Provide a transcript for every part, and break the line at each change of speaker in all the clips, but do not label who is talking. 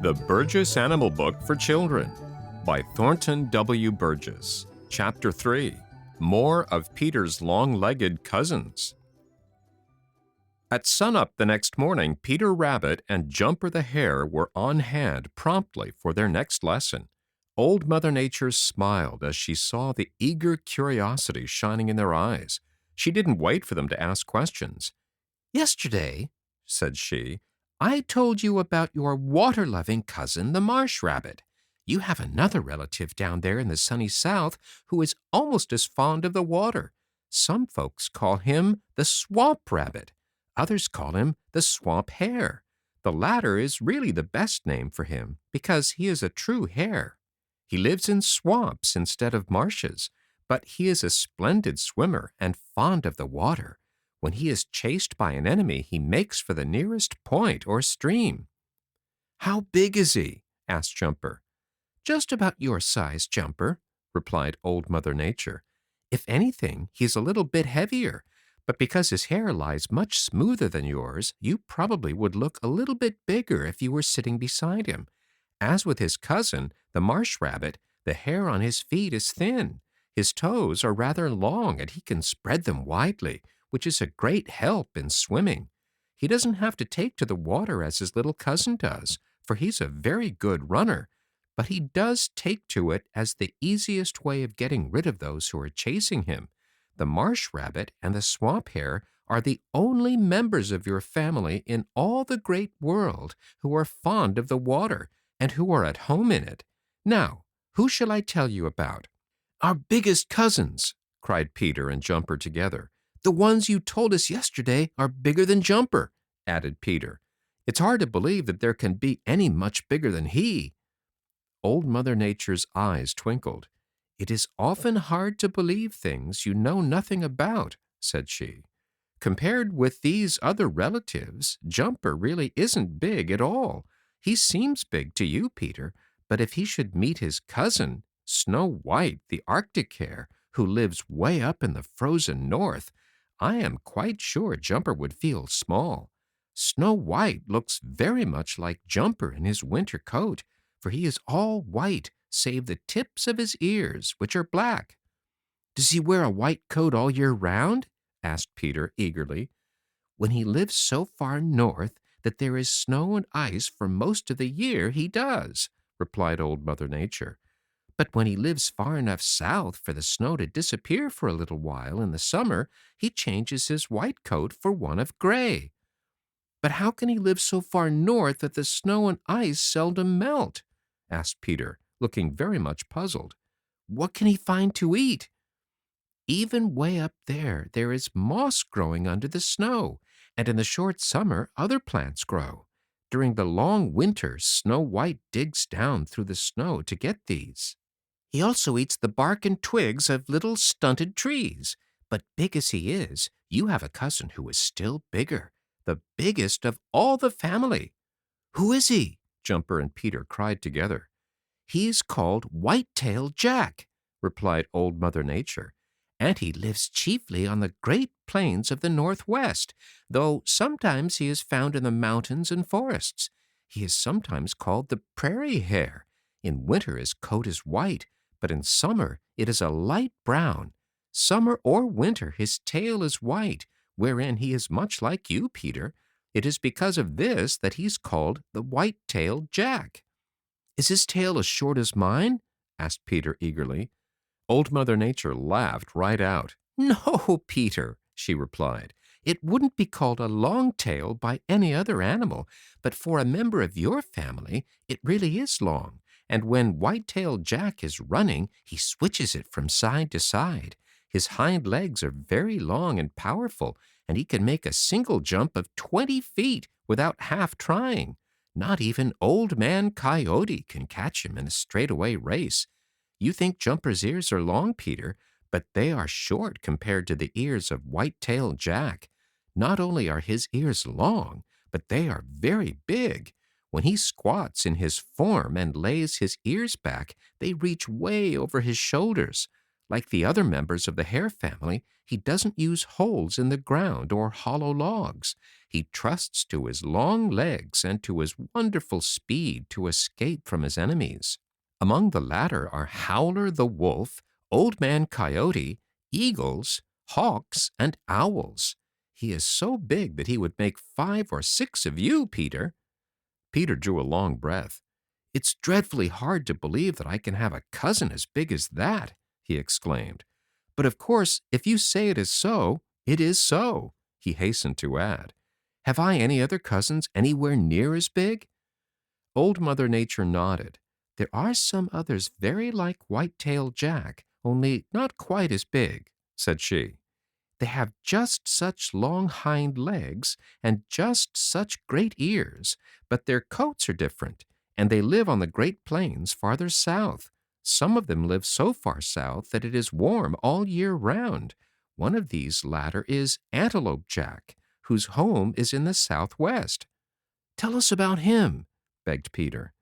The Burgess Animal Book for Children by Thornton W. Burgess. Chapter 3. More of Peter's Long-Legged Cousins. At sunup the next morning, Peter Rabbit and Jumper the Hare were on hand promptly for their next lesson. Old Mother Nature smiled as she saw the eager curiosity shining in their eyes. She didn't wait for them to ask questions. "Yesterday," said she, "I told you about your water-loving cousin, the marsh rabbit. You have another relative down there in the sunny south who is almost as fond of the water. Some folks call him the swamp rabbit. Others call him the swamp hare. The latter is really the best name for him because he is a true hare. He lives in swamps instead of marshes, but he is a splendid swimmer and fond of the water. When he is chased by an enemy, he makes for the nearest point or stream." "How big is he?" asked Jumper. "Just about your size, Jumper," replied Old Mother Nature. "If anything, he's a little bit heavier, but because his hair lies much smoother than yours, you probably would look a little bit bigger if you were sitting beside him. As with his cousin, the marsh rabbit, the hair on his feet is thin. His toes are rather long and he can spread them widely, which is a great help in swimming. He doesn't have to take to the water as his little cousin does, for he's a very good runner, but he does take to it as the easiest way of getting rid of those who are chasing him. The marsh rabbit and the swamp hare are the only members of your family in all the great world who are fond of the water and who are at home in it. Now, who shall I tell you about?" "Our biggest cousins," cried Peter and Jumper together. "The ones you told us yesterday are bigger than Jumper," added Peter. "It's hard to believe that there can be any much bigger than he." Old Mother Nature's eyes twinkled. "It is often hard to believe things you know nothing about," said she. "Compared with these other relatives, Jumper really isn't big at all. He seems big to you, Peter, but if he should meet his cousin, Snow White, the Arctic hare, who lives way up in the frozen north, I am quite sure Jumper would feel small. Snow White looks very much like Jumper in his winter coat, for he is all white save the tips of his ears, which are black." "Does he wear a white coat all year round?" asked Peter eagerly. "When he lives so far north that there is snow and ice for most of the year, he does," replied Old Mother Nature. "But when he lives far enough south for the snow to disappear for a little while in the summer, he changes his white coat for one of gray." "But how can he live so far north that the snow and ice seldom melt?" asked Peter, looking very much puzzled. "What can he find to eat?" "Even way up there, there is moss growing under the snow, and in the short summer other plants grow. During the long winter, Snow White digs down through the snow to get these. He also eats the bark and twigs of little stunted trees. But big as he is, you have a cousin who is still bigger, the biggest of all the family." "Who is he?" Jumper and Peter cried together. "He's called White-tailed Jack," replied Old Mother Nature, "and he lives chiefly on the great plains of the Northwest, though sometimes he is found in the mountains and forests. He is sometimes called the prairie hare. In winter his coat is white, but in summer it is a light brown. Summer or winter his tail is white, wherein he is much like you, Peter. It is because of this that he's called the White-tailed Jack." "Is his tail as short as mine?" asked Peter eagerly. Old Mother Nature laughed right out. "No, Peter," she replied. "It wouldn't be called a long tail by any other animal, but for a member of your family it really is long, and when White-tailed Jack is running, he switches it from side to side. His hind legs are very long and powerful, and he can make a single jump of 20 feet without half trying. Not even Old Man Coyote can catch him in a straightaway race. You think Jumper's ears are long, Peter, but they are short compared to the ears of White-tailed Jack. Not only are his ears long, but they are very big. When he squats in his form and lays his ears back, they reach way over his shoulders. Like the other members of the hare family, he doesn't use holes in the ground or hollow logs. He trusts to his long legs and to his wonderful speed to escape from his enemies. Among the latter are Howler the wolf, Old Man Coyote, eagles, hawks, and owls. He is so big that he would make 5 or 6 of you, Peter. Peter drew a long breath. It's dreadfully hard to believe that I can have a cousin as big as that, he exclaimed. But of course, if you say it is so, he hastened to add. Have I any other cousins anywhere near as big? Old Mother Nature nodded. There are some others very like White-tailed Jack, only not quite as big, said she. They have just such long hind legs and just such great ears, but their coats are different, and they live on the Great Plains farther south. Some of them live so far south that it is warm all year round. One of these latter is Antelope Jack, whose home is in the southwest. Tell us about him, begged Peter.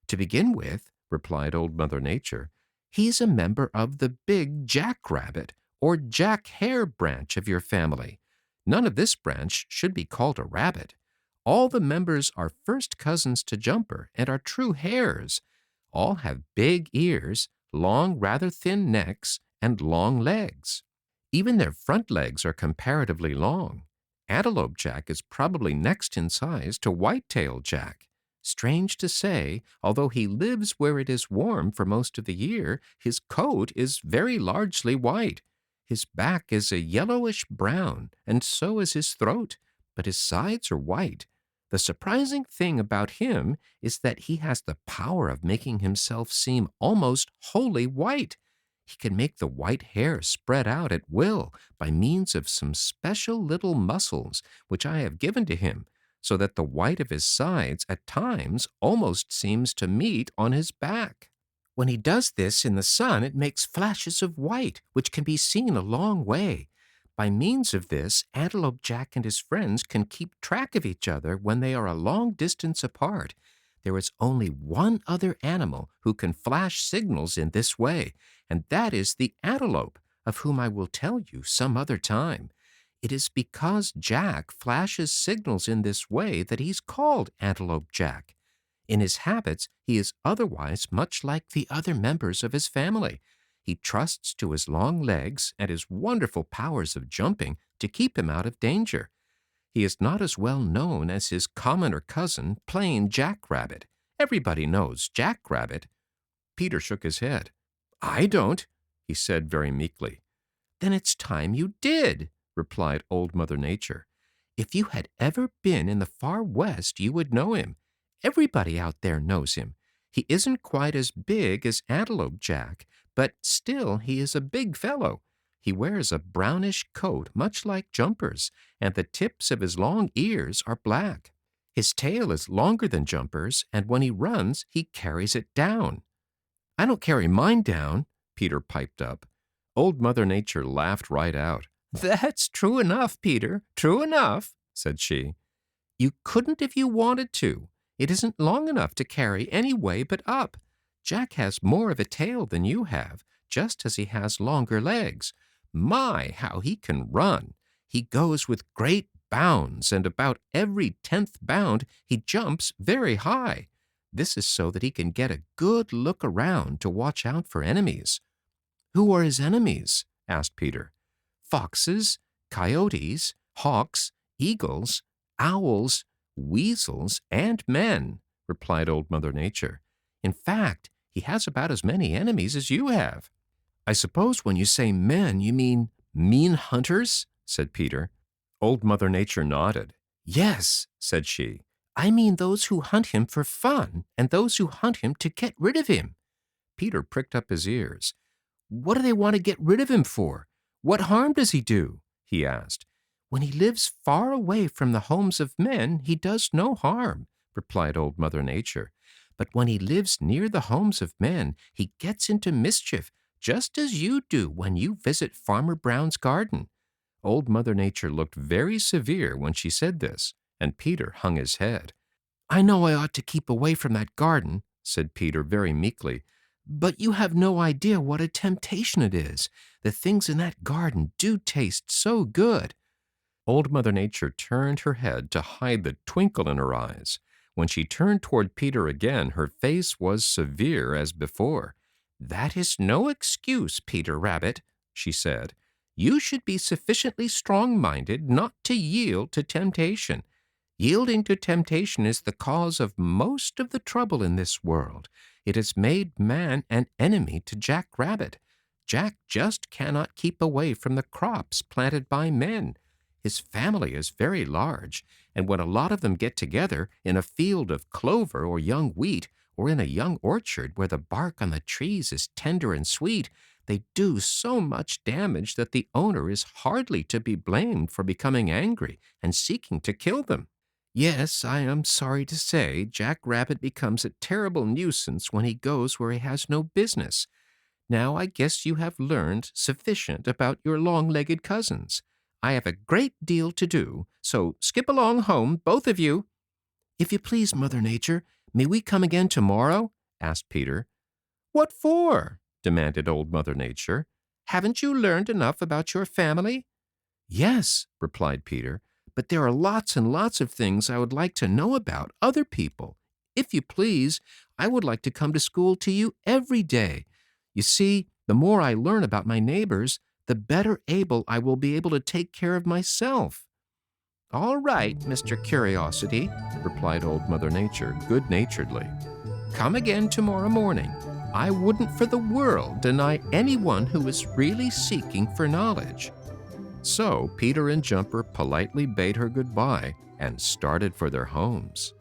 To begin with, replied Old Mother Nature, he's a member of the big jackrabbit, or jack hare branch of your family. None of this branch should be called a rabbit. All the members are first cousins to Jumper and are true hares. All have big ears, long, rather thin necks, and long legs. Even their front legs are comparatively long. Antelope Jack is probably next in size to White-tailed Jack. Strange to say, although he lives where it is warm for most of the year, his coat is very largely white. His back is a yellowish-brown, and so is his throat, but his sides are white. The surprising thing about him is that he has the power of making himself seem almost wholly white. He can make the white hair spread out at will by means of some special little muscles which I have given to him, so that the white of his sides at times almost seems to meet on his back. When he does this in the sun, it makes flashes of white, which can be seen a long way. By means of this, Antelope Jack and his friends can keep track of each other when they are a long distance apart. There is only one other animal who can flash signals in this way, and that is the antelope, of whom I will tell you some other time. It is because Jack flashes signals in this way that he's called Antelope Jack. In his habits, he is otherwise much like the other members of his family. He trusts to his long legs and his wonderful powers of jumping to keep him out of danger. He is not as well known as his commoner cousin, plain Jack Rabbit. Everybody knows Jack Rabbit. Peter shook his head. I don't, he said very meekly. Then it's time you did, replied Old Mother Nature. If you had ever been in the far west, you would know him. Everybody out there knows him. He isn't quite as big as Antelope Jack, but still he is a big fellow. He wears a brownish coat much like Jumper's, and the tips of his long ears are black. His tail is longer than Jumper's, and when he runs, he carries it down. I don't carry mine down, Peter piped up. Old Mother Nature laughed right out. That's true enough, Peter, true enough, said she. You couldn't if you wanted to. It isn't long enough to carry any way but up. Jack has more of a tail than you have, just as he has longer legs. My, how he can run! He goes with great bounds, and about every 10th bound he jumps very high. This is so that he can get a good look around to watch out for enemies. Who are his enemies? Asked Peter. Foxes, coyotes, hawks, eagles, owls, weasels, and men, replied Old Mother Nature. In fact, he has about as many enemies as you have. I suppose when you say men, you mean mean hunters? Said Peter. Old Mother Nature nodded. Yes, said she. I mean those who hunt him for fun and those who hunt him to get rid of him. Peter pricked up his ears. What do they want to get rid of him for? What harm does he do? He asked. When he lives far away from the homes of men, he does no harm, replied Old Mother Nature. But when he lives near the homes of men, he gets into mischief, just as you do when you visit Farmer Brown's garden. Old Mother Nature looked very severe when she said this, and Peter hung his head. I know I ought to keep away from that garden, said Peter very meekly, but you have no idea what a temptation it is. The things in that garden do taste so good. Old Mother Nature turned her head to hide the twinkle in her eyes. When she turned toward Peter again, her face was severe as before. "That is no excuse, Peter Rabbit," she said. "You should be sufficiently strong-minded not to yield to temptation. Yielding to temptation is the cause of most of the trouble in this world. It has made man an enemy to Jack Rabbit. Jack just cannot keep away from the crops planted by men. His family is very large, and when a lot of them get together in a field of clover or young wheat, or in a young orchard where the bark on the trees is tender and sweet, they do so much damage that the owner is hardly to be blamed for becoming angry and seeking to kill them. Yes, I am sorry to say Jack Rabbit becomes a terrible nuisance when he goes where he has no business. Now I guess you have learned sufficient about your long-legged cousins. I have a great deal to do, so skip along home, both of you." "If you please, Mother Nature, may we come again tomorrow?" asked Peter. "What for?" demanded Old Mother Nature. "Haven't you learned enough about your family?" "Yes," replied Peter, "but there are lots and lots of things I would like to know about other people. If you please, I would like to come to school to you every day. You see, the more I learn about my neighbors, the better able I will be able to take care of myself." "All right, Mr. Curiosity," replied Old Mother Nature good-naturedly. "Come again tomorrow morning. I wouldn't for the world deny anyone who is really seeking for knowledge." So Peter and Jumper politely bade her goodbye and started for their homes.